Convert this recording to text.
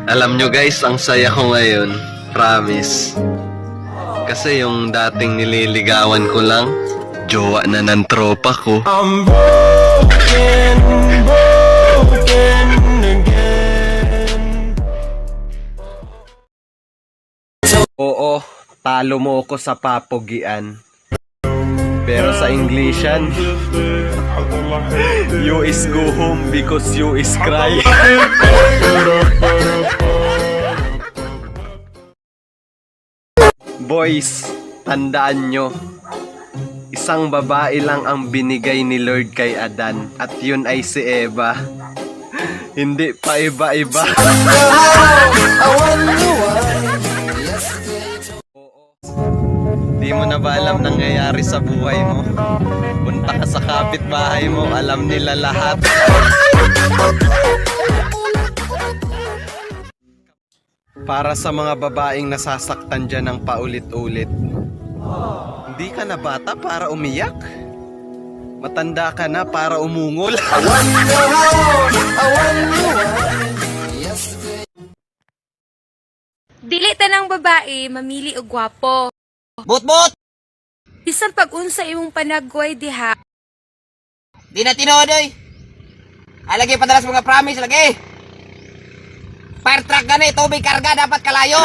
Alam nyo guys, ang saya ko ngayon. Promise. Kasi yung dating nililigawan ko lang, jowa na ng tropa ko. I'm broken, broken again. Oo, talo mo ako sa papogian. Pero sa Englishan, you is go home because you is cry. Boys, tandaan nyo, isang babae lang ang binigay ni Lord kay Adan at yun ay si Eva. Hindi pa iba-iba. Di mo na ba alam nangyayari sa buhay mo? Punta ka sa kapitbahay mo, alam nila lahat. Para sa mga babaeng nasasaktan dyan ng paulit-ulit, hindi ka na bata para umiyak. Matanda ka na para umungol. Dili tanang babae mamili og gwapo. But! Bisan pag-unsa imong panagway diha. Di na tinodoy! Alagay padalas mga promise lagi! Fire truck gani, tubig karga, dapat kalayo!